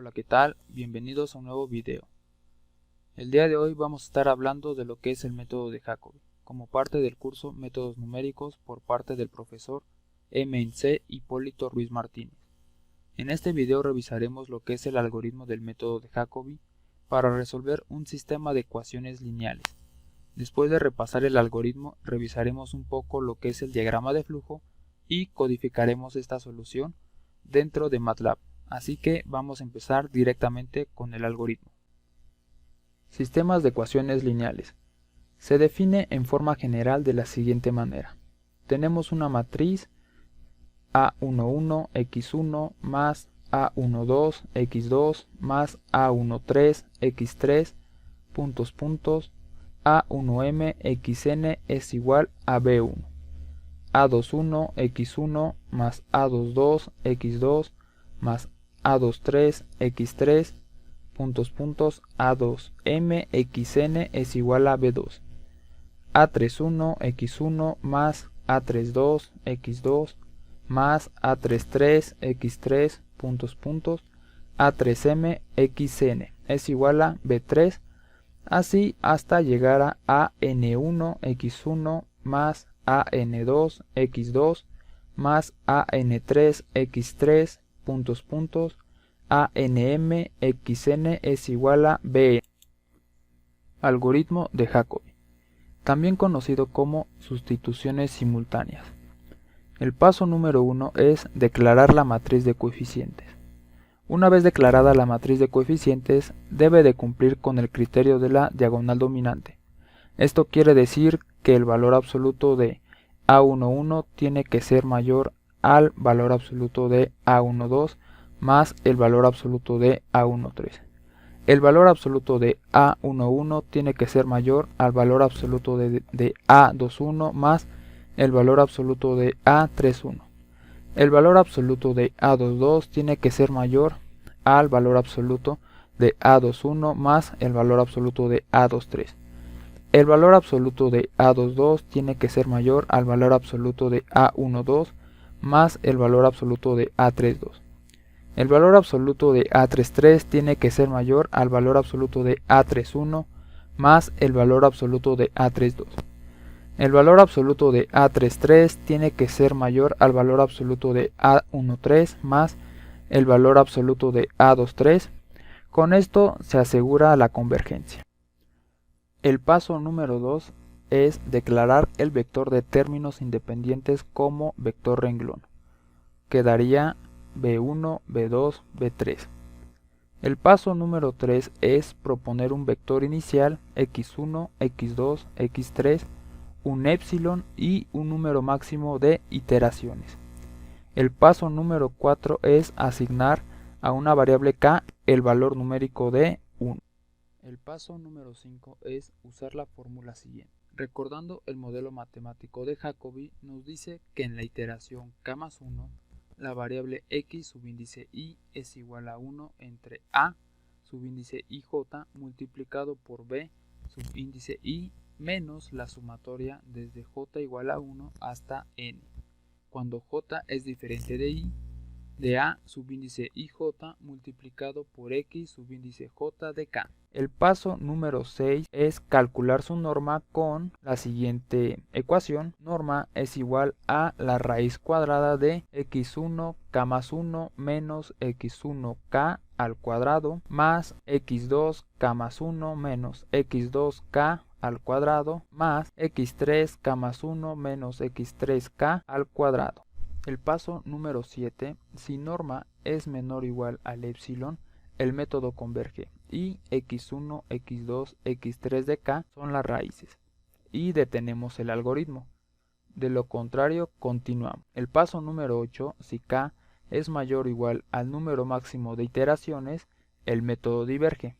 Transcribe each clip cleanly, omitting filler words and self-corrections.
Hola, ¿qué tal? Bienvenidos a un nuevo video. El día de hoy vamos a estar hablando de lo que es el método de Jacobi, como parte del curso Métodos Numéricos por parte del profesor M.C. Hipólito Ruiz Martínez. En este video revisaremos lo que es el algoritmo del método de Jacobi para resolver un sistema de ecuaciones lineales. Después de repasar el algoritmo, revisaremos un poco lo que es el diagrama de flujo y codificaremos esta solución dentro de MATLAB. Así que vamos a empezar directamente con el algoritmo. Sistemas de ecuaciones lineales. Se define en forma general de la siguiente manera. Tenemos una matriz A11 x1 más A12 x2 más A13 x3 A1m xn es igual a B1. A21 x1 más A22 x2 más A23 x3 A2m xn es igual a B2. A31 x1 más A32 x2 más A33 x3 A3m xn es igual a B3, así hasta llegar a AN1 x1 más AN2 x2 más AN3 x3 ANM xn es igual a Bn. Algoritmo de Jacobi, también conocido como sustituciones simultáneas. El paso número 1 es declarar la matriz de coeficientes. Una vez declarada la matriz de coeficientes, debe de cumplir con el criterio de la diagonal dominante. Esto quiere decir que el valor absoluto de A11 tiene que ser mayor al valor absoluto de A12 más el valor absoluto de A13. El valor absoluto de A11 tiene que ser mayor al valor absoluto de A21 más el valor absoluto de A31. El valor absoluto de A22 tiene que ser mayor al valor absoluto de A21 más el valor absoluto de A23. El valor absoluto de A22 tiene que ser mayor al valor absoluto de A12 más el valor absoluto de A32. El valor absoluto de A33 tiene que ser mayor al valor absoluto de A31 más el valor absoluto de A32. El valor absoluto de A33 tiene que ser mayor al valor absoluto de A13 más el valor absoluto de A23. Con esto se asegura la convergencia. El paso número 2 es declarar el vector de términos independientes como vector renglón. Quedaría B1, B2, B3. El paso número 3 es proponer un vector inicial x1, x2, x3, un épsilon y un número máximo de iteraciones. El paso número 4 es asignar a una variable k el valor numérico de 1. El paso número 5 es usar la fórmula siguiente. Recordando el modelo matemático de Jacobi, nos dice que en la iteración k más 1, la variable x subíndice y es igual a 1 entre a subíndice ij multiplicado por b subíndice y menos la sumatoria desde j igual a 1 hasta n, cuando j es diferente de i, de a subíndice ij multiplicado por x subíndice j de k. El paso número 6 es calcular su norma con la siguiente ecuación. Norma es igual a la raíz cuadrada de x1 k más 1 menos x1 k al cuadrado más x2 k más 1 menos x2 k al cuadrado más x3 k más 1 menos x3 k al cuadrado. El paso número 7, si norma es menor o igual al épsilon, el método converge y x1, x2, x3 de k son las raíces y detenemos el algoritmo. De lo contrario, continuamos. El paso número 8, si k es mayor o igual al número máximo de iteraciones, el método diverge.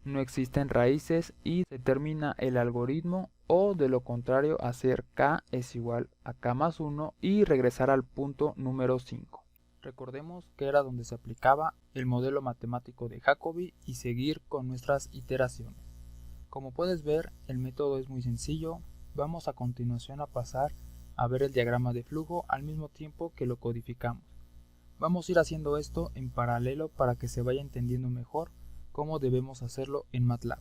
No existen raíces y se termina el algoritmo, o de lo contrario hacer k es igual a k más 1 y regresar al punto número 5. Recordemos que era donde se aplicaba el modelo matemático de Jacobi y seguir con nuestras iteraciones. Como puedes ver, el método es muy sencillo. Vamos a continuación a pasar a ver el diagrama de flujo al mismo tiempo que lo codificamos. Vamos a ir haciendo esto en paralelo para que se vaya entendiendo mejor cómo debemos hacerlo en MATLAB.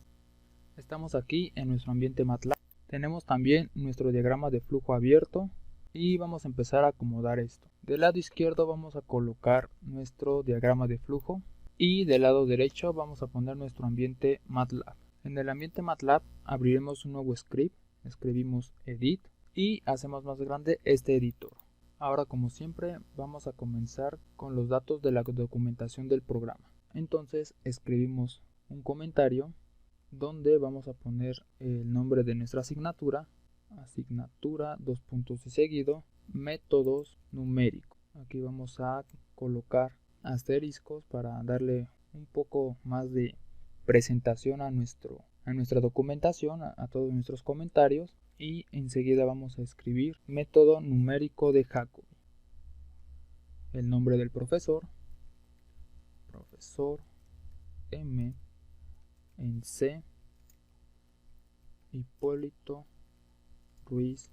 Estamos aquí en nuestro ambiente MATLAB. Tenemos también nuestro diagrama de flujo abierto y vamos a empezar a acomodar esto. Del lado izquierdo vamos a colocar nuestro diagrama de flujo y del lado derecho vamos a poner nuestro ambiente MATLAB. En el ambiente MATLAB abriremos un nuevo script, escribimos edit y hacemos más grande este editor. Ahora, como siempre, vamos a comenzar con los datos de la documentación del programa. Entonces escribimos un comentario donde vamos a poner el nombre de nuestra asignatura, dos puntos y seguido, métodos numéricos. Aquí vamos a colocar asteriscos para darle un poco más de presentación a nuestra documentación, a todos nuestros comentarios, y enseguida vamos a escribir método numérico de Jacobi. El nombre del profesor M en C, Hipólito Ruiz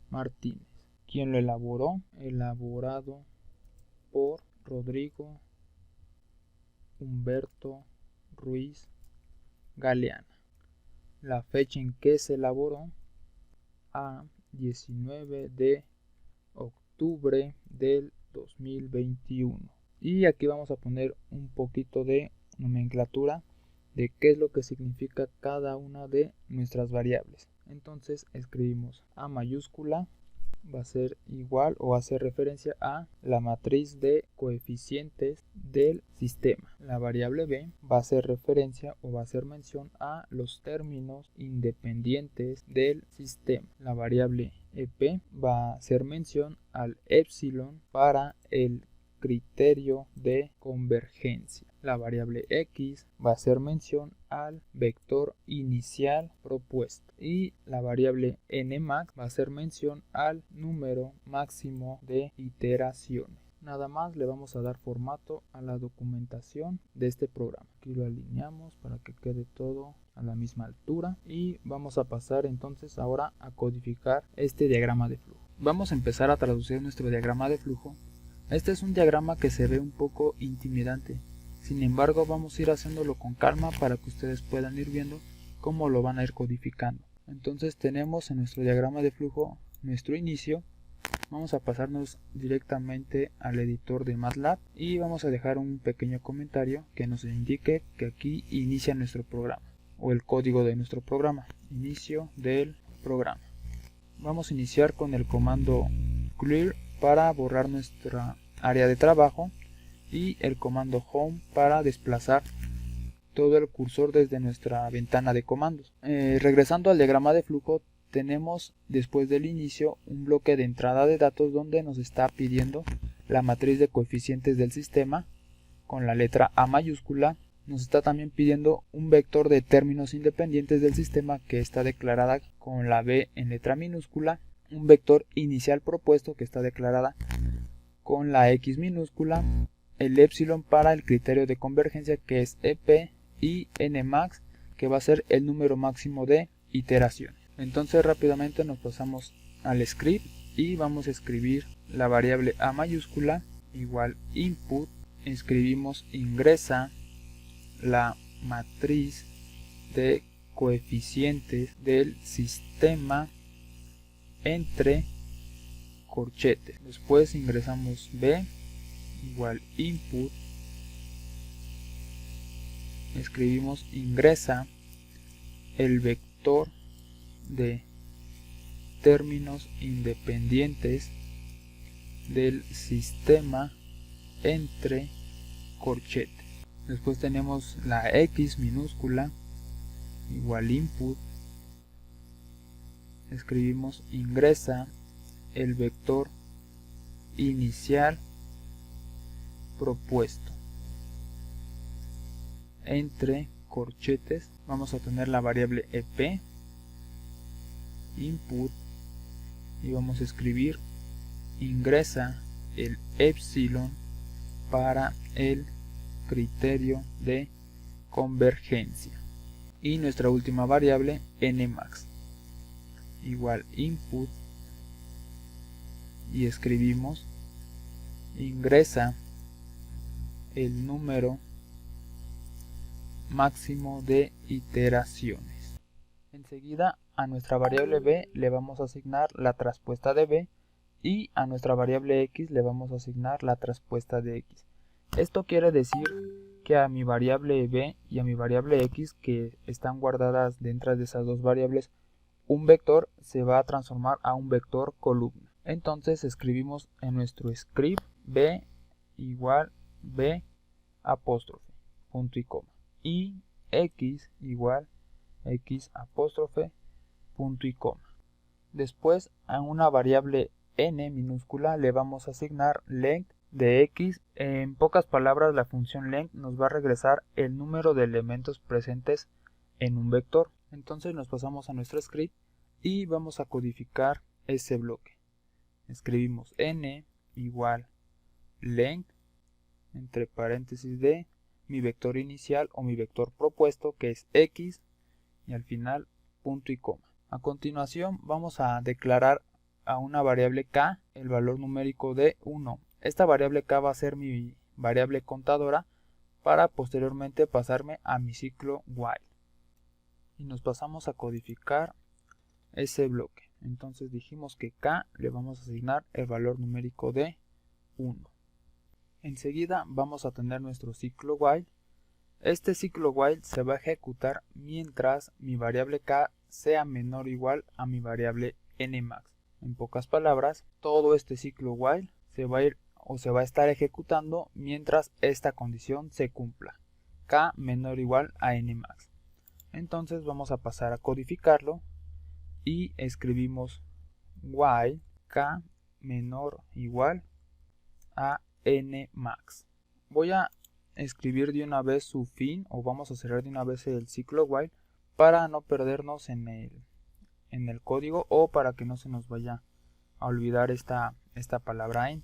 Martínez. ¿Quién lo elaboró? Elaborado por Rodrigo Humberto Ruiz Galeana. La fecha en que se elaboró: a 19 de octubre del 2021. Y aquí vamos a poner un poquito de nomenclatura de qué es lo que significa cada una de nuestras variables. Entonces escribimos A mayúscula, va a ser igual o hacer referencia a la matriz de coeficientes del sistema. La variable B va a hacer referencia o va a hacer mención a los términos independientes del sistema. La variable EP va a hacer mención al epsilon para el criterio de convergencia. La variable X va a hacer mención al vector inicial propuesto y la variable nmax va a hacer mención al número máximo de iteraciones. Nada más le vamos a dar formato a la documentación de este programa. Aquí lo alineamos para que quede todo a la misma altura y vamos a pasar entonces ahora a codificar este diagrama de flujo. Vamos a empezar a traducir nuestro diagrama de flujo. Este es un diagrama que se ve un poco intimidante. Sin embargo, vamos a ir haciéndolo con calma para que ustedes puedan ir viendo cómo lo van a ir codificando. Entonces tenemos en nuestro diagrama de flujo nuestro inicio. Vamos a pasarnos directamente al editor de MATLAB y vamos a dejar un pequeño comentario que nos indique que aquí inicia nuestro programa o el código de nuestro programa. Inicio del programa. Vamos a iniciar con el comando clear para borrar nuestra área de trabajo y el comando home para desplazar todo el cursor desde nuestra ventana de comandos. Regresando al diagrama de flujo, tenemos después del inicio un bloque de entrada de datos donde nos está pidiendo la matriz de coeficientes del sistema con la letra A mayúscula. Nos está también pidiendo un vector de términos independientes del sistema que está declarada con la B en letra minúscula, un vector inicial propuesto que está declarada con la X minúscula, el epsilon para el criterio de convergencia que es EP y nmax que va a ser el número máximo de iteraciones. Entonces rápidamente nos pasamos al script y vamos a escribir la variable A mayúscula igual input, escribimos ingresa la matriz de coeficientes del sistema entre corchetes. Después ingresamos B igual input, escribimos ingresa el vector de términos independientes del sistema entre corchetes. Después tenemos la X minúscula igual input, escribimos ingresa el vector inicial propuesto entre corchetes. Vamos a tener la variable EP input y vamos a escribir ingresa el epsilon para el criterio de convergencia y nuestra última variable nmax igual input y escribimos ingresa el número máximo de iteraciones. Enseguida a nuestra variable b le vamos a asignar la traspuesta de b y a nuestra variable x le vamos a asignar la traspuesta de x. Esto quiere decir que a mi variable b y a mi variable x, que están guardadas dentro de esas dos variables, un vector se va a transformar a un vector columna. Entonces escribimos en nuestro script b igual b apóstrofe, punto y coma, y x igual x apóstrofe, punto y coma. Después a una variable n minúscula le vamos a asignar length de x. En pocas palabras, la función length nos va a regresar el número de elementos presentes en un vector. Entonces nos pasamos a nuestro script y vamos a codificar ese bloque. Escribimos n igual length entre paréntesis de mi vector inicial o mi vector propuesto, que es x, y al final punto y coma. A continuación vamos a declarar a una variable k el valor numérico de 1. Esta variable k va a ser mi variable contadora para posteriormente pasarme a mi ciclo while. Y nos pasamos a codificar ese bloque. Entonces dijimos que k le vamos a asignar el valor numérico de 1. Enseguida vamos a tener nuestro ciclo while. Este ciclo while se va a ejecutar mientras mi variable k sea menor o igual a mi variable nmax. En pocas palabras, todo este ciclo while se va a ir o se va a estar ejecutando mientras esta condición se cumpla, k menor o igual a nmax. Entonces vamos a pasar a codificarlo y escribimos while k menor o igual a nmax. Voy a escribir de una vez su fin, o vamos a cerrar de una vez el ciclo while para no perdernos en el código, o para que no se nos vaya a olvidar esta palabra end.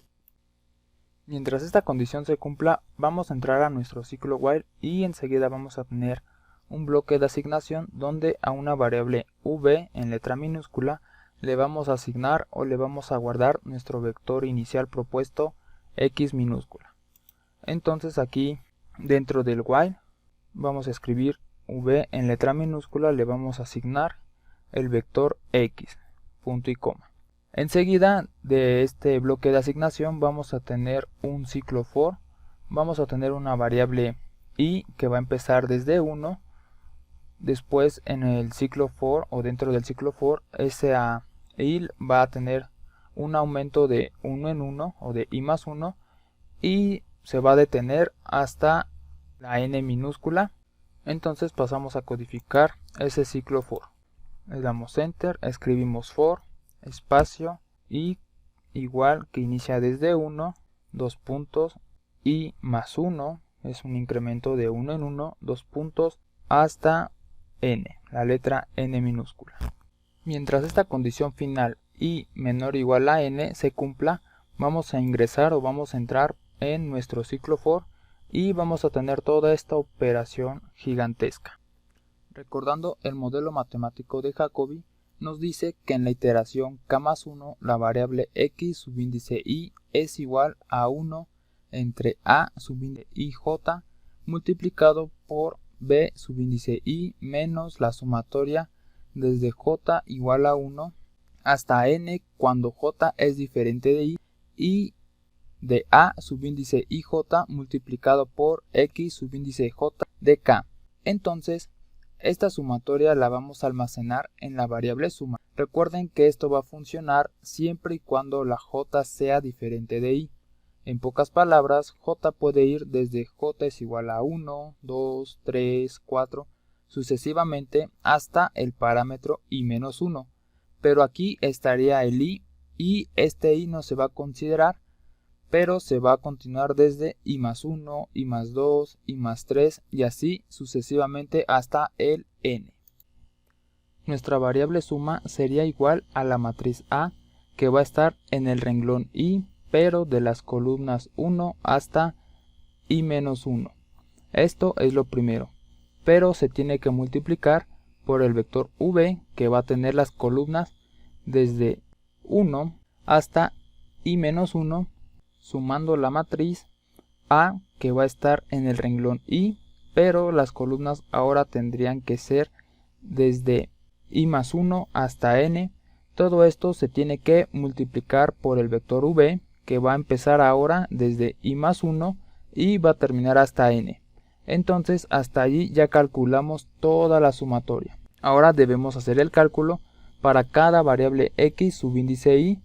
Mientras esta condición se cumpla, vamos a entrar a nuestro ciclo while y enseguida vamos a tener un bloque de asignación donde a una variable v en letra minúscula le vamos a asignar o le vamos a guardar nuestro vector inicial propuesto x minúscula. Entonces aquí dentro del while vamos a escribir v en letra minúscula, le vamos a asignar el vector x, punto y coma. Enseguida de este bloque de asignación vamos a tener un ciclo for. Vamos a tener una variable i que va a empezar desde 1. Después en el ciclo for o dentro del ciclo for, ese i va a tener un aumento de 1 en 1 o de i más 1 y se va a detener hasta la n minúscula. Entonces pasamos a codificar ese ciclo for. Le damos enter, escribimos for espacio y igual que inicia desde 1, 2 puntos, i más 1, es un incremento de 1 en 1, 2 puntos, hasta n, la letra n minúscula. Mientras esta condición final i menor o igual a n se cumpla, vamos a ingresar o vamos a entrar en nuestro ciclo for y vamos a tener toda esta operación gigantesca. Recordando el modelo matemático de Jacobi, nos dice que en la iteración k más 1 la variable x subíndice i es igual a 1 entre a subíndice ij multiplicado por b subíndice i menos la sumatoria desde j igual a 1 hasta n cuando j es diferente de i y de a subíndice ij multiplicado por x subíndice j de k. Entonces esta sumatoria la vamos a almacenar en la variable suma. Recuerden que esto va a funcionar siempre y cuando la j sea diferente de i. En pocas palabras, j puede ir desde j es igual a 1, 2, 3, 4, sucesivamente hasta el parámetro i menos 1. Pero aquí estaría el i y este i no se va a considerar, pero se va a continuar desde i más 1, i más 2, i más 3 y así sucesivamente hasta el n. Nuestra variable suma sería igual a la matriz A, que va a estar en el renglón i, pero de las columnas 1 hasta i menos 1. Esto es lo primero, pero se tiene que multiplicar por el vector v, que va a tener las columnas desde 1 hasta i menos 1, sumando la matriz A, que va a estar en el renglón I, pero las columnas ahora tendrían que ser desde I más 1 hasta N. Todo esto se tiene que multiplicar por el vector V, que va a empezar ahora desde I más 1 y va a terminar hasta N. Entonces hasta allí ya calculamos toda la sumatoria. Ahora debemos hacer el cálculo para cada variable X subíndice Y.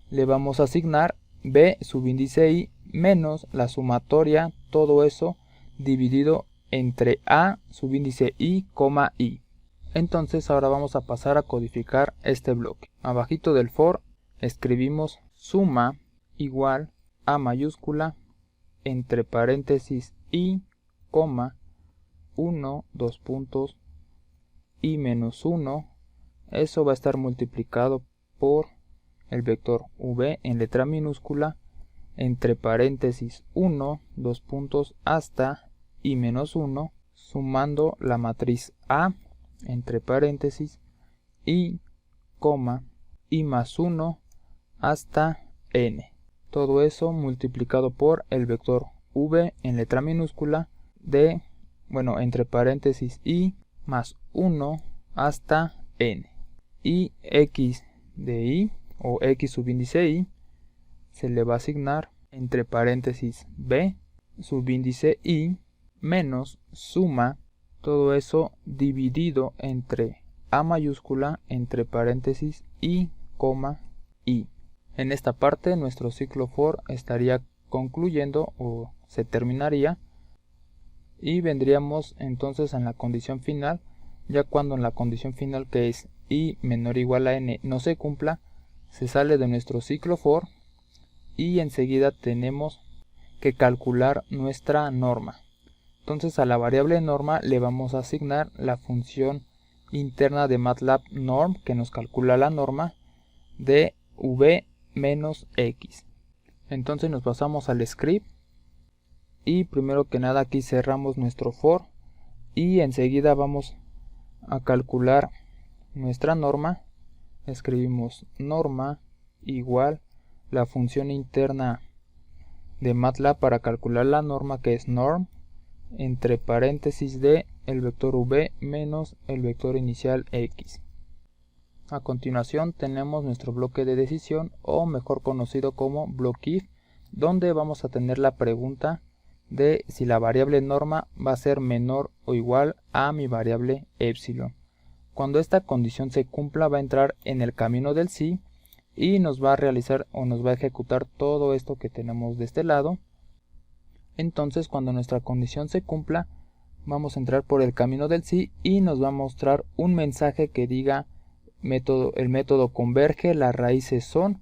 Le vamos a asignar B subíndice Y menos la sumatoria, todo eso dividido entre A subíndice Y, Y. Entonces ahora vamos a pasar a codificar este bloque. Abajito del for escribimos suma igual A mayúscula entre paréntesis Y, 1, 2 puntos, Y menos 1. Eso va a estar multiplicado por el vector V en letra minúscula entre paréntesis 1, 2 puntos hasta I menos 1, sumando la matriz A entre paréntesis Y, I más 1 hasta N. Todo eso multiplicado por el vector V en letra minúscula de, entre paréntesis I más 1 hasta N. Y X de Y o X subíndice Y se le va a asignar entre paréntesis B subíndice Y menos suma, todo eso dividido entre A mayúscula entre paréntesis Y, Y. En esta parte nuestro ciclo for estaría concluyendo o se terminaría y vendríamos entonces en la condición final. Ya cuando en la condición final, que es I menor o igual a N, no se cumpla, se sale de nuestro ciclo for y enseguida tenemos que calcular nuestra norma. Entonces a la variable norma le vamos a asignar la función interna de MATLAB norm, que nos calcula la norma de V menos X. Entonces nos pasamos al script y primero que nada aquí cerramos nuestro for y enseguida vamos a calcular nuestra norma. Escribimos norma igual la función interna de MATLAB para calcular la norma, que es norm entre paréntesis de el vector V menos el vector inicial X. A continuación tenemos nuestro bloque de decisión, o mejor conocido como block if, donde vamos a tener la pregunta de si la variable norma va a ser menor o igual a mi variable epsilon. Cuando esta condición se cumpla, va a entrar en el camino del sí y nos va a realizar o nos va a ejecutar todo esto que tenemos de este lado. Entonces cuando nuestra condición se cumpla, vamos a entrar por el camino del sí y nos va a mostrar un mensaje que diga el método converge, las raíces son,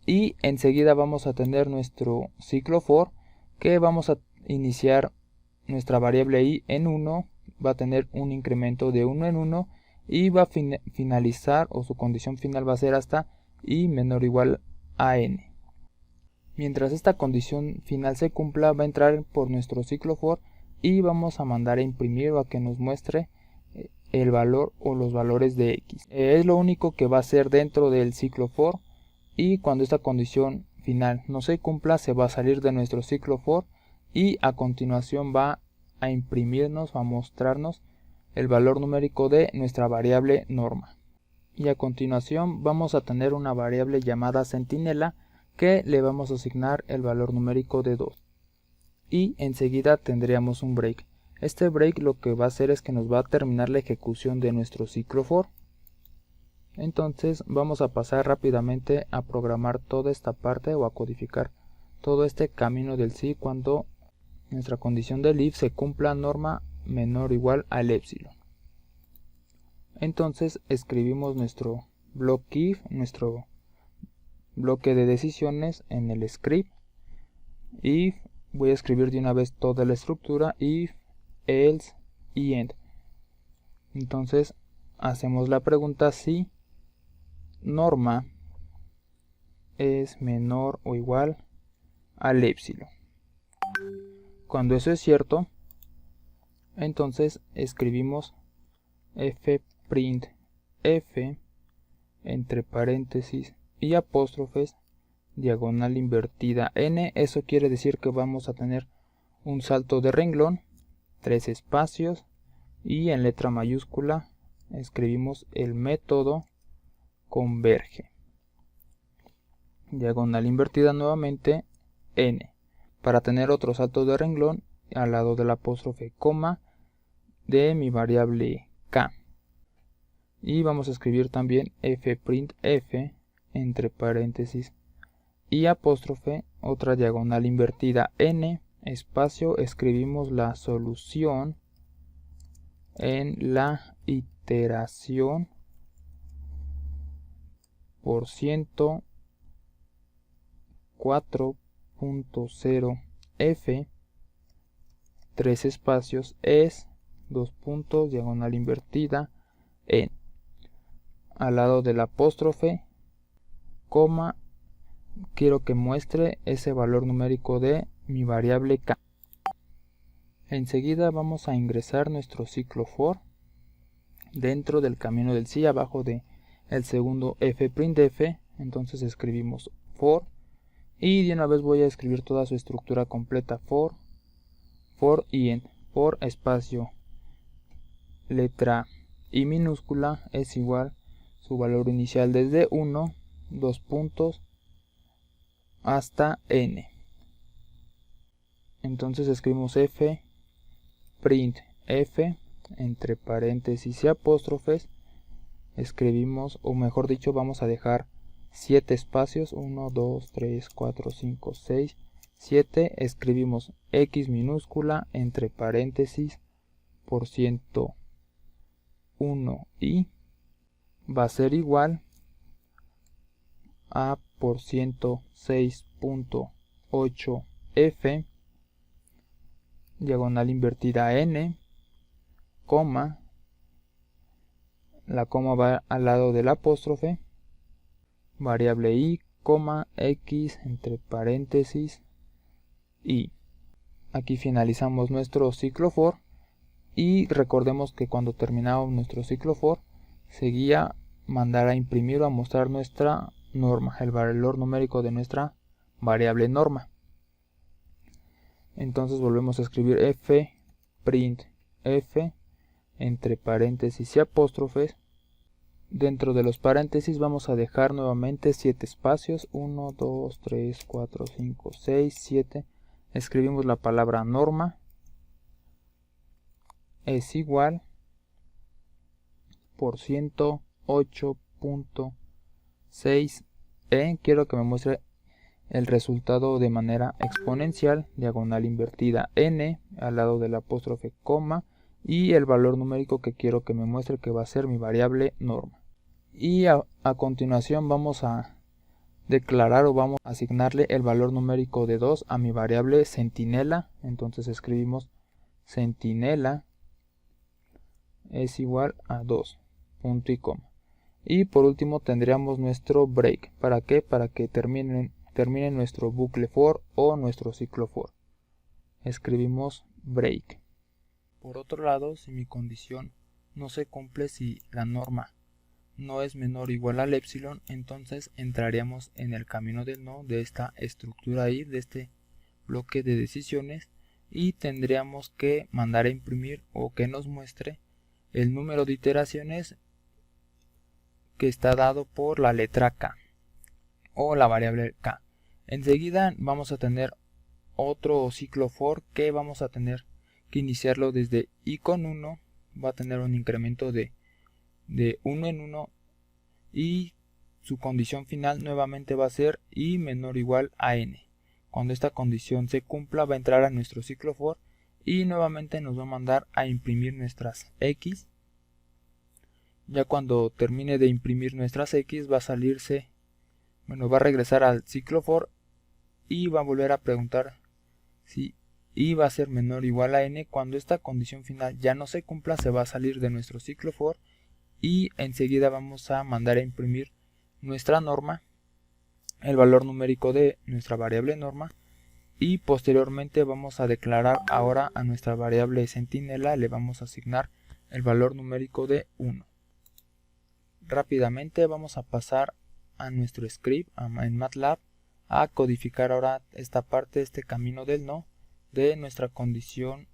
y enseguida vamos a tener nuestro ciclo for, que vamos a iniciar nuestra variable I en 1, va a tener un incremento de 1 en 1 y va a finalizar, o su condición final va a ser hasta I menor o igual a N. Mientras esta condición final se cumpla, va a entrar por nuestro ciclo for y vamos a mandar a imprimir o a que nos muestre el valor o los valores de X. Es lo único que va a hacer dentro del ciclo for, y cuando esta condición final no se cumpla, se va a salir de nuestro ciclo for y a continuación va a imprimirnos, a mostrarnos el valor numérico de nuestra variable norma. Y a continuación vamos a tener una variable llamada centinela, que le vamos a asignar el valor numérico de 2 y enseguida tendríamos un break. Este break lo que va a hacer es que nos va a terminar la ejecución de nuestro ciclo for. Entonces vamos a pasar rápidamente a programar toda esta parte o a codificar todo este camino del sí cuando nuestra condición del if se cumpla norma menor o igual al epsilon. Entonces escribimos nuestro block if, nuestro bloque de decisiones en el script. If, voy a escribir de una vez toda la estructura, if, else y end. Entonces hacemos la pregunta si norma es menor o igual al epsilon. Cuando eso es cierto, entonces escribimos fprint f entre paréntesis y apóstrofes diagonal invertida n. Eso quiere decir que vamos a tener un salto de renglón, 3 espacios y en letra mayúscula escribimos el método converge. Diagonal invertida nuevamente n. Para tener otro salto de renglón al lado del apóstrofe coma de mi variable k. Y vamos a escribir también fprintf entre paréntesis y apóstrofe, otra diagonal invertida n, espacio, escribimos la solución en la iteración por ciento 4.0 f, 3 espacios, es, 2 puntos, diagonal invertida n. Al lado del apóstrofe, coma, quiero que muestre ese valor numérico de mi variable k. Enseguida vamos a ingresar nuestro ciclo for dentro del camino del sí, abajo de el segundo fprintf. Entonces escribimos for y de una vez voy a escribir toda su estructura completa: for i, for espacio, letra i minúscula es igual su valor inicial desde 1, 2 puntos, hasta n. Entonces escribimos printf entre paréntesis y apóstrofes, escribimos, o mejor dicho, vamos a dejar 7 espacios, 1, 2, 3, 4, 5, 6, 7, escribimos x minúscula entre paréntesis por 101 y va a ser igual a por 106.8 f, diagonal invertida n, coma, la coma va al lado del apóstrofe, variable i, coma, x entre paréntesis y. Aquí finalizamos nuestro ciclo for y recordemos que cuando terminamos nuestro ciclo for seguía mandar a imprimir o a mostrar nuestra norma, el valor numérico de nuestra variable norma. Entonces volvemos a escribir fprintf entre paréntesis y apóstrofes. Dentro de los paréntesis vamos a dejar nuevamente 7 espacios, 1, 2, 3, 4, 5, 6, 7. Escribimos la palabra norma es igual por 108.6 e. Quiero que me muestre el resultado de manera exponencial, diagonal invertida n, al lado del apóstrofe coma, y el valor numérico que quiero que me muestre, que va a ser mi variable norma. Y a continuación vamos a declarar o vamos a asignarle el valor numérico de 2 a mi variable centinela. Entonces escribimos centinela es igual a 2, punto y coma. Y por último tendríamos nuestro break. ¿Para qué? Para que termine nuestro bucle for o nuestro ciclo for. Escribimos break. Por otro lado, si mi condición no se cumple, si la norma no es menor o igual al epsilon, entonces entraríamos en el camino del no de esta estructura ahí, de este bloque de decisiones, y tendríamos que mandar a imprimir o que nos muestre el número de iteraciones que está dado por la letra k o la variable k. Enseguida vamos a tener otro ciclo for que vamos a tener que iniciarlo desde i con 1, va a tener un incremento de 1 en 1 y su condición final nuevamente va a ser i menor o igual a n. Cuando esta condición se cumpla va a entrar a nuestro ciclo for y nuevamente nos va a mandar a imprimir nuestras x. Ya cuando termine de imprimir nuestras x va a salirse, va a regresar al ciclo for y va a volver a preguntar si i va a ser menor o igual a n. Cuando esta condición final ya no se cumpla, se va a salir de nuestro ciclo for y enseguida vamos a mandar a imprimir nuestra norma, el valor numérico de nuestra variable norma, y posteriormente vamos a declarar ahora a nuestra variable centinela, le vamos a asignar el valor numérico de 1. Rápidamente vamos a pasar a nuestro script en MATLAB a codificar ahora esta parte, este camino del no, de nuestra condición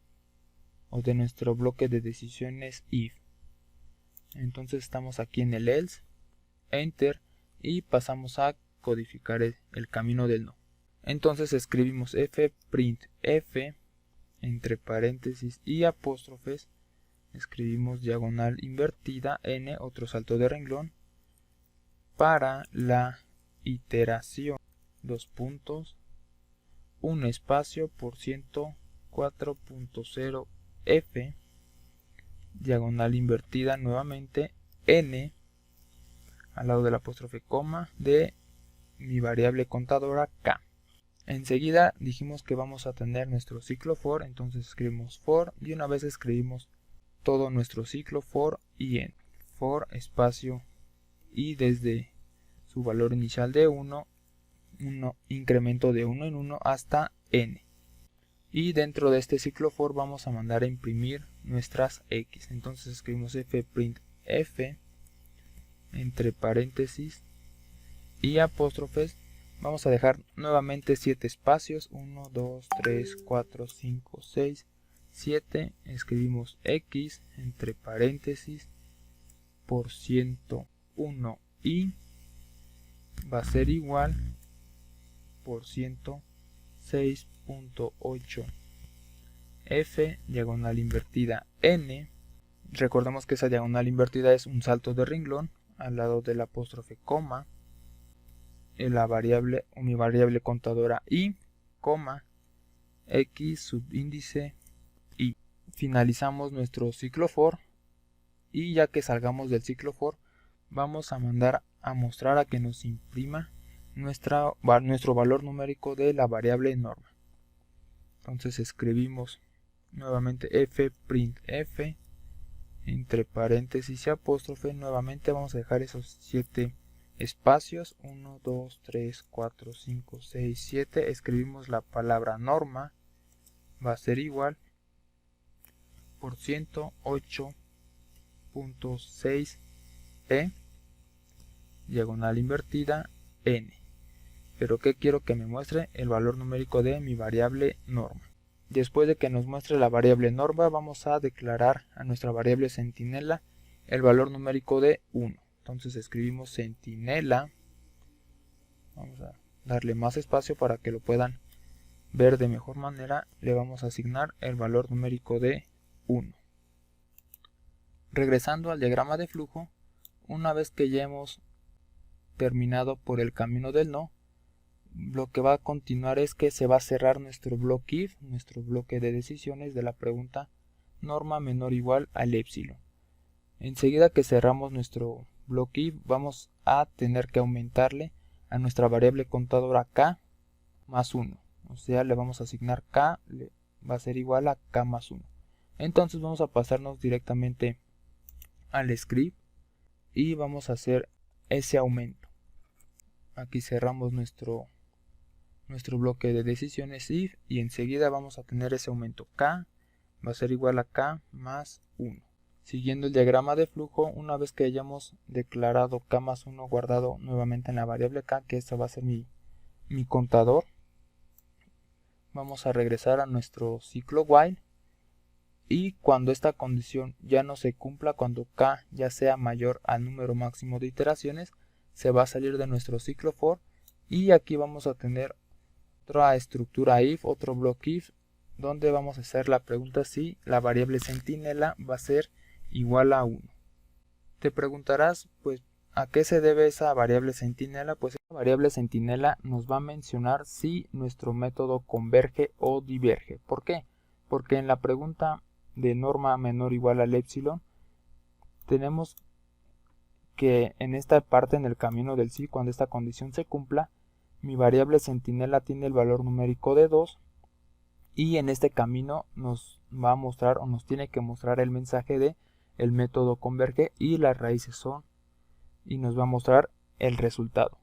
o de nuestro bloque de decisiones if. Entonces estamos aquí en el else, enter, y pasamos a codificar el camino del no. Entonces escribimos fprintf entre paréntesis y apóstrofes, escribimos diagonal invertida n, otro salto de renglón, para la iteración, dos puntos, un espacio por 104.0 f, diagonal invertida nuevamente n, al lado del apóstrofe coma, de mi variable contadora k. Enseguida dijimos que vamos a tener nuestro ciclo for, entonces escribimos for y una vez escribimos todo nuestro ciclo for y en for espacio y desde su valor inicial de 1, incremento de 1 en 1 hasta n. Y dentro de este ciclo for vamos a mandar a imprimir nuestras x. Entonces escribimos fprintf entre paréntesis y apóstrofes. Vamos a dejar nuevamente 7 espacios, 1, 2, 3, 4, 5, 6, 7. Escribimos x entre paréntesis por 101 y va a ser igual por 106.8 f, diagonal invertida n. Recordemos que esa diagonal invertida es un salto de renglón al lado del apóstrofe coma, la variable o mi variable contadora y, coma, x subíndice y. Finalizamos nuestro ciclo for y ya que salgamos del ciclo for vamos a mandar a mostrar a que nos imprima nuestro valor numérico de la variable norma. Entonces escribimos nuevamente fprintf entre paréntesis y apóstrofe. Nuevamente vamos a dejar esos 7 espacios, 1, 2, 3, 4, 5, 6, 7. Escribimos la palabra norma, va a ser igual por 108.6 e, diagonal invertida n. Pero ¿qué quiero que me muestre? El valor numérico de mi variable norma. Después de que nos muestre la variable norma, vamos a declarar a nuestra variable centinela el valor numérico de 1. Entonces escribimos centinela, vamos a darle más espacio para que lo puedan ver de mejor manera, le vamos a asignar el valor numérico de 1. Regresando al diagrama de flujo, una vez que ya hemos terminado por el camino del no, lo que va a continuar es que se va a cerrar nuestro bloque if, nuestro bloque de decisiones de la pregunta norma menor o igual al epsilon. Enseguida que cerramos nuestro bloque if, vamos a tener que aumentarle a nuestra variable contadora k más 1. O sea, le vamos a asignar k, va a ser igual a k más 1. Entonces vamos a pasarnos directamente al script y vamos a hacer ese aumento. Aquí cerramos nuestro bloque de decisiones if y enseguida vamos a tener ese aumento k, va a ser igual a k más 1. Siguiendo el diagrama de flujo, una vez que hayamos declarado k más 1 guardado nuevamente en la variable k, que esta va a ser mi contador, vamos a regresar a nuestro ciclo while y cuando esta condición ya no se cumpla, cuando k ya sea mayor al número máximo de iteraciones, se va a salir de nuestro ciclo for y aquí vamos a tener otra estructura if, otro block if, donde vamos a hacer la pregunta si la variable centinela va a ser igual a 1. Te preguntarás, pues, ¿a qué se debe esa variable centinela? Pues esa variable centinela nos va a mencionar si nuestro método converge o diverge. ¿Por qué? Porque en la pregunta de norma menor o igual al epsilon tenemos que en esta parte, en el camino del sí, cuando esta condición se cumpla, mi variable centinela tiene el valor numérico de 2 y en este camino nos va a mostrar o nos tiene que mostrar el mensaje de el método converge y las raíces son, y nos va a mostrar el resultado.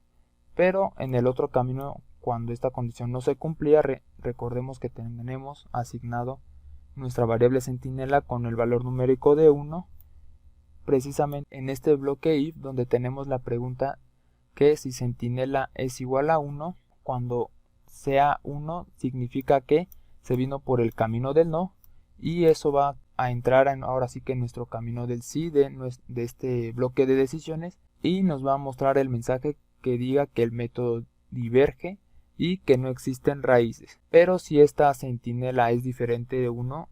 Pero en el otro camino, cuando esta condición no se cumplía, recordemos que tenemos asignado nuestra variable centinela con el valor numérico de 1, precisamente en este bloque if, donde tenemos la pregunta que si centinela es igual a 1, cuando sea 1 significa que se vino por el camino del no, y eso va a entrar ahora sí que en nuestro camino del sí de este bloque de decisiones, y nos va a mostrar el mensaje que diga que el método diverge y que no existen raíces. Pero si esta centinela es diferente de 1,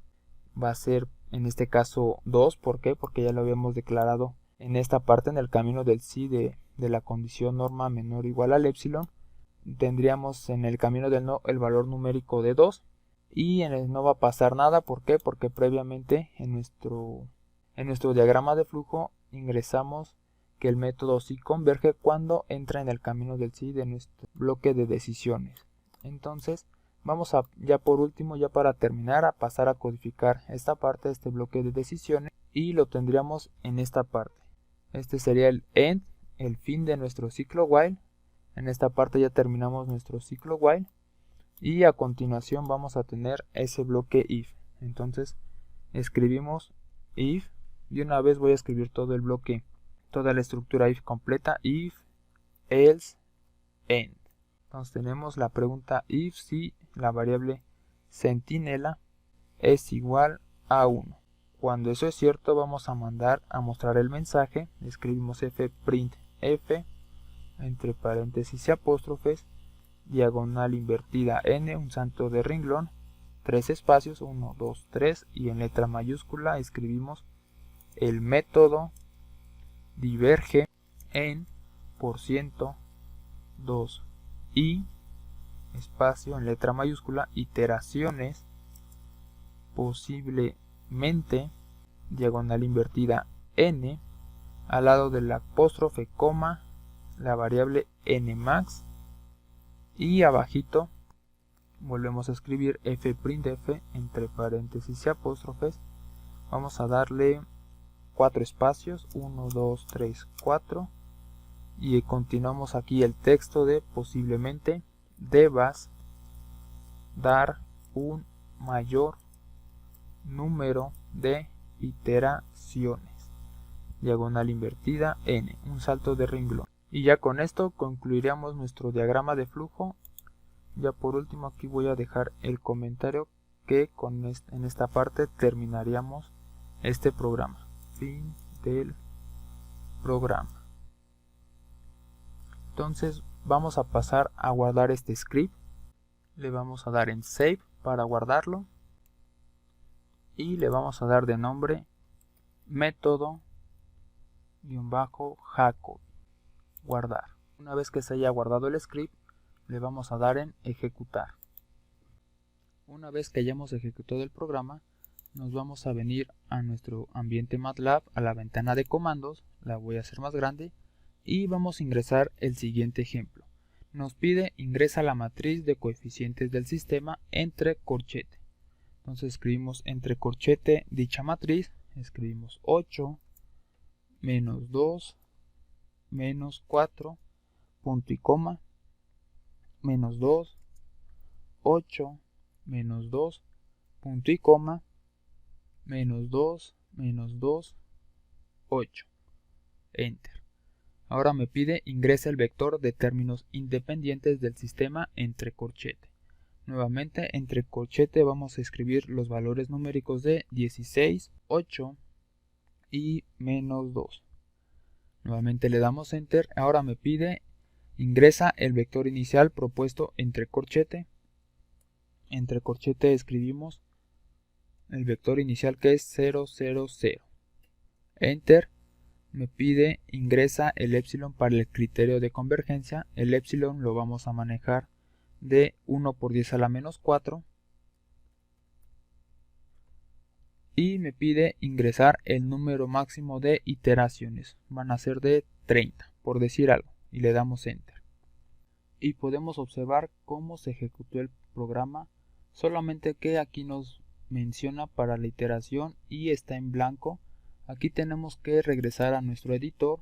va a ser en este caso 2. ¿Por qué? Porque ya lo habíamos declarado en esta parte, en el camino del sí de la condición norma menor o igual al epsilon. Tendríamos en el camino del no el valor numérico de 2, y en el no va a pasar nada. ¿Por qué? Porque previamente en nuestro diagrama de flujo ingresamos que el método sí converge cuando entra en el camino del sí de nuestro bloque de decisiones. Entonces vamos a, ya por último, ya para terminar, a pasar a codificar esta parte de este bloque de decisiones, y lo tendríamos en esta parte. Este sería el end, el fin de nuestro ciclo while. En esta parte ya terminamos nuestro ciclo while, y a continuación vamos a tener ese bloque if. Entonces escribimos if, y una vez voy a escribir todo el bloque, toda la estructura if completa: if, else, end. Entonces tenemos la pregunta if si la variable centinela es igual a 1. Cuando eso es cierto, vamos a mandar a mostrar el mensaje. Escribimos fprintf entre paréntesis y apóstrofes, diagonal invertida n, un santo de renglón, 3 espacios, 1, 2, 3, y en letra mayúscula escribimos el método diverge en %2 y espacio en letra mayúscula iteraciones posiblemente, diagonal invertida n, al lado del apóstrofe coma la variable nmax, y abajito volvemos a escribir fprintf entre paréntesis y apóstrofes. Vamos a darle 4 espacios, 1, 2, 3, 4, y continuamos aquí el texto de posiblemente debas dar un mayor número de iteraciones, diagonal invertida n, un salto de renglón. Y ya con esto concluiríamos nuestro diagrama de flujo. Ya por último aquí voy a dejar el comentario que en esta parte terminaríamos este programa. Fin del programa. Entonces vamos a pasar a guardar este script. Le vamos a dar en save para guardarlo, y le vamos a dar de nombre método-jacobi, guardar. Una vez que se haya guardado el script, le vamos a dar en ejecutar. Una vez que hayamos ejecutado el programa, nos vamos a venir a nuestro ambiente MATLAB, a la ventana de comandos, la voy a hacer más grande, y vamos a ingresar el siguiente ejemplo. Nos pide ingresa la matriz de coeficientes del sistema entre corchete. Entonces escribimos entre corchete dicha matriz, escribimos 8, menos 2, menos 4, punto y coma, menos 2, 8, menos 2, punto y coma, menos 2, 8, enter. Ahora me pide ingresa el vector de términos independientes del sistema entre corchete. Nuevamente entre corchete vamos a escribir los valores numéricos de 16, 8 y menos 2. Nuevamente le damos enter. Ahora me pide ingresa el vector inicial propuesto entre corchete. Entre corchete escribimos el vector inicial que es 0, 0, 0. Enter. Me pide ingresa el epsilon para el criterio de convergencia. El epsilon lo vamos a manejar de 1 por 10 a la menos 4. Y me pide ingresar el número máximo de iteraciones. Van a ser de 30, por decir algo. Y le damos enter. Y podemos observar cómo se ejecutó el programa. Solamente que aquí nos menciona para la iteración y está en blanco. Aquí tenemos que regresar a nuestro editor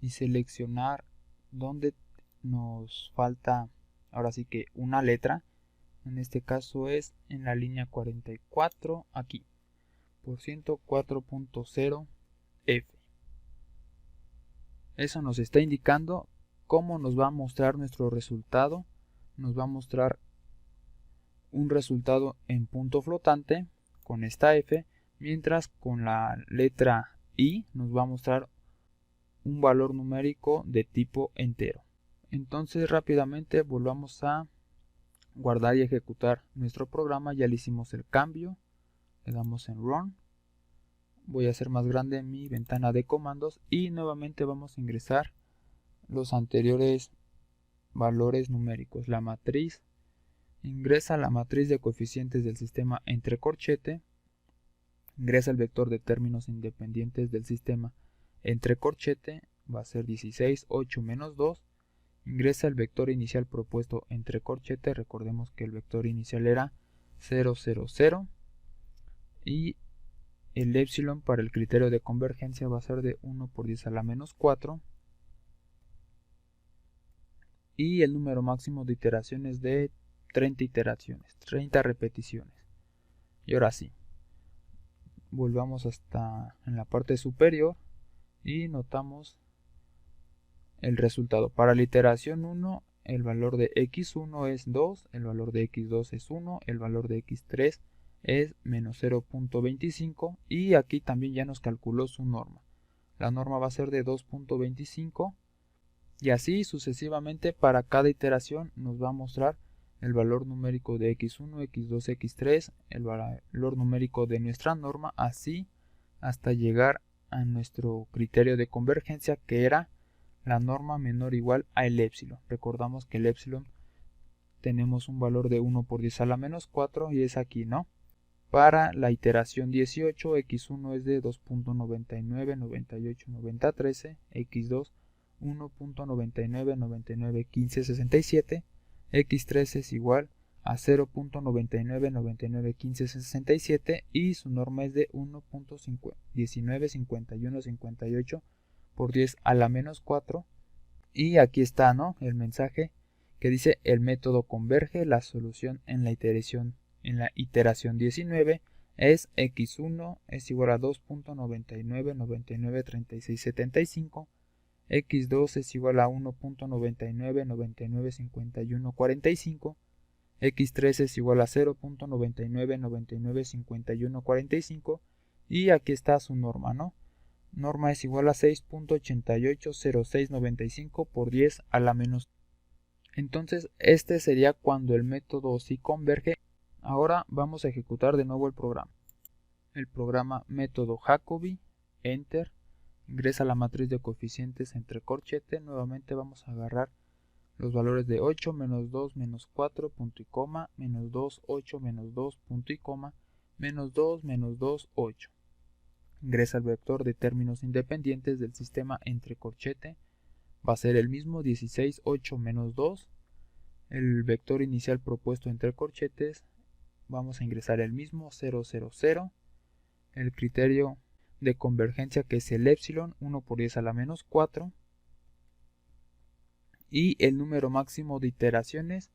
y seleccionar donde nos falta ahora sí que una letra. En este caso es en la línea 44, aquí, por 4.0 F. Eso nos está indicando cómo nos va a mostrar nuestro resultado. Nos va a mostrar un resultado en punto flotante con esta f, mientras con la letra I nos va a mostrar un valor numérico de tipo entero. Entonces rápidamente volvamos a guardar y ejecutar nuestro programa. Ya le hicimos el cambio, le damos en Run. Voy a hacer más grande mi ventana de comandos y nuevamente vamos a ingresar los anteriores valores numéricos. La matriz, ingresa la matriz de coeficientes del sistema entre corchete, ingresa el vector de términos independientes del sistema entre corchete, va a ser 16, 8 menos 2, ingresa el vector inicial propuesto entre corchete, recordemos que el vector inicial era 0, 0, 0, y el epsilon para el criterio de convergencia va a ser de 1 por 10 a la menos 4, y el número máximo de iteraciones de 30 iteraciones, 30 repeticiones. Y ahora sí, volvamos hasta en la parte superior y notamos el resultado. Para la iteración 1, el valor de x1 es 2, el valor de x2 es 1, el valor de x3 es menos 0.25 y aquí también ya nos calculó su norma. La norma va a ser de 2.25 y así sucesivamente para cada iteración nos va a mostrar el valor numérico de x1, x2, x3, el valor numérico de nuestra norma, así hasta llegar a nuestro criterio de convergencia, que era la norma menor o igual a el epsilon. Recordamos que el epsilon tenemos un valor de 1 por 10 a la menos 4 y es aquí, ¿no? Para la iteración 18, x1 es de 2.99, 98, 90, 13, x2 1.99, 99, 15, 67, x3 es igual a 0.99, 99, 15, 67 y su norma es de 1.19, 51, 58 por 10 a la menos 4. Y aquí está, ¿no?, el mensaje que dice: el método converge, la solución en la iteración 19 es x1 es igual a 2.99, 99, 36, 75, x2 es igual a 1.99, 99, 51, 45, x3 es igual a 0.99, 99, 51, 45 y aquí está su norma, ¿no? Norma es igual a 6.880695 por 10 a la menos. Entonces este sería cuando el método sí converge. Ahora vamos a ejecutar de nuevo el programa. El programa método Jacobi, Enter, ingresa la matriz de coeficientes entre corchete. Nuevamente vamos a agarrar los valores de 8, menos 2, menos 4, punto y coma, menos 2, 8, menos 2, punto y coma, menos 2, 8. Ingresa el vector de términos independientes del sistema entre corchete, va a ser el mismo, 16, 8, menos 2. El vector inicial propuesto entre corchetes, vamos a ingresar el mismo, 0, 0, 0. El criterio de convergencia, que es el epsilon, 1 por 10 a la menos 4. Y el número máximo de iteraciones.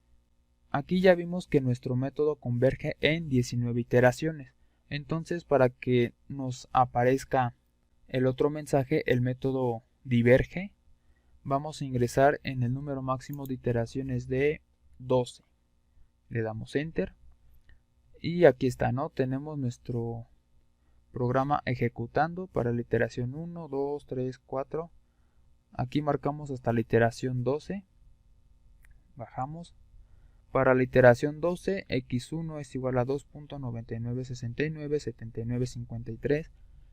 Aquí ya vimos que nuestro método converge en 19 iteraciones. Entonces, para que nos aparezca el otro mensaje, el método diverge, vamos a ingresar en el número máximo de iteraciones de 12. Le damos Enter. Y aquí está, ¿no? Tenemos nuestro programa ejecutando para la iteración 1, 2, 3, 4. Aquí marcamos hasta la iteración 12. Bajamos. Para la iteración 12, x1 es igual a 2.9969, 7953.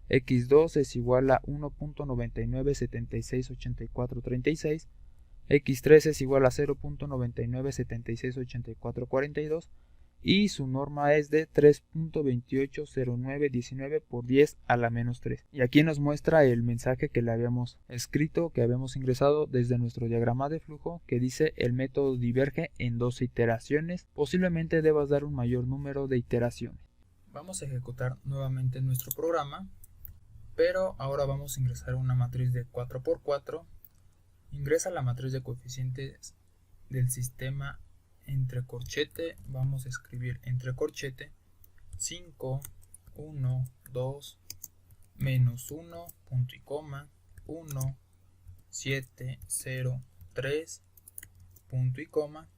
x2 es igual a 1.99, 76, 84, 36. x3 es igual a 0.99, 76, 84, 42. Y su norma es de 3.280919 por 10 a la menos 3. Y aquí nos muestra el mensaje que le habíamos escrito, que habíamos ingresado desde nuestro diagrama de flujo, que dice: el método diverge en 12 iteraciones, posiblemente debas dar un mayor número de iteraciones. Vamos a ejecutar nuevamente nuestro programa, pero ahora vamos a ingresar una matriz de 4×4. Ingresa la matriz de coeficientes del sistema entre corchete, vamos a escribir entre corchete 5, 1, 2, menos 1, punto y coma, 1, 7, 0, 3, punto y coma,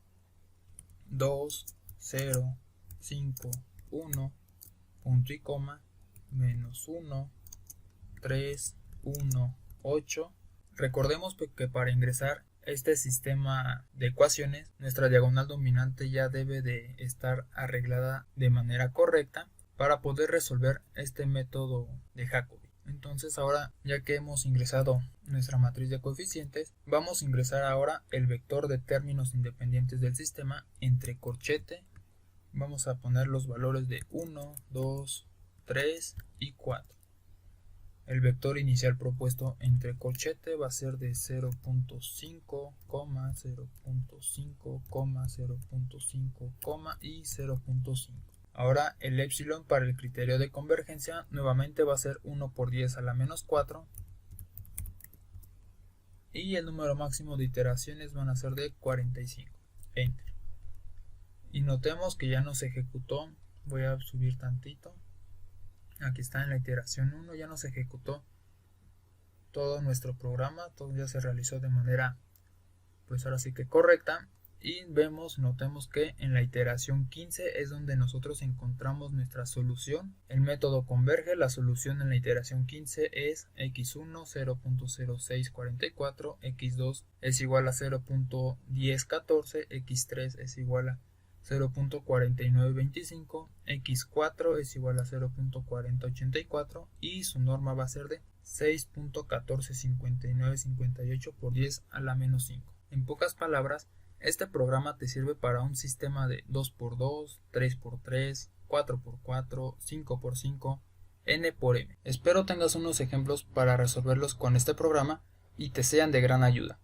2, 0, 5, 1, punto y coma, menos 1, 3, 1, 8. Recordemos que para ingresar este sistema de ecuaciones, nuestra diagonal dominante ya debe de estar arreglada de manera correcta para poder resolver este método de Jacobi. Entonces ahora, ya que hemos ingresado nuestra matriz de coeficientes, vamos a ingresar ahora el vector de términos independientes del sistema entre corchete. Vamos a poner los valores de 1, 2, 3 y 4. El vector inicial propuesto entre corchete va a ser de 0.5, 0.5, 0.5, y 0.5. Ahora el epsilon para el criterio de convergencia nuevamente va a ser 1 por 10 a la menos 4. Y el número máximo de iteraciones van a ser de 45. Enter. Y notemos que ya nos ejecutó. Voy a subir tantito. Aquí está en la iteración 1, ya nos ejecutó todo nuestro programa, todo ya se realizó de manera, pues ahora sí que correcta. Y notemos que en la iteración 15 es donde nosotros encontramos nuestra solución. El método converge, la solución en la iteración 15 es x1 0.0644, x2 es igual a 0.1014, x3 es igual a 0.4925, x4 es igual a 0.4084 y su norma va a ser de 6.145958 por 10 a la menos 5. En pocas palabras, este programa te sirve para un sistema de 2x2, 3x3, 4x4, 5x5, n por m. Espero tengas unos ejemplos para resolverlos con este programa y te sean de gran ayuda.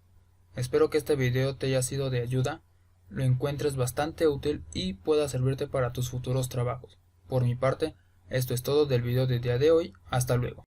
Espero que este video te haya sido de ayuda, lo encuentres bastante útil y pueda servirte para tus futuros trabajos. Por mi parte, esto es todo del video del día de hoy. Hasta luego.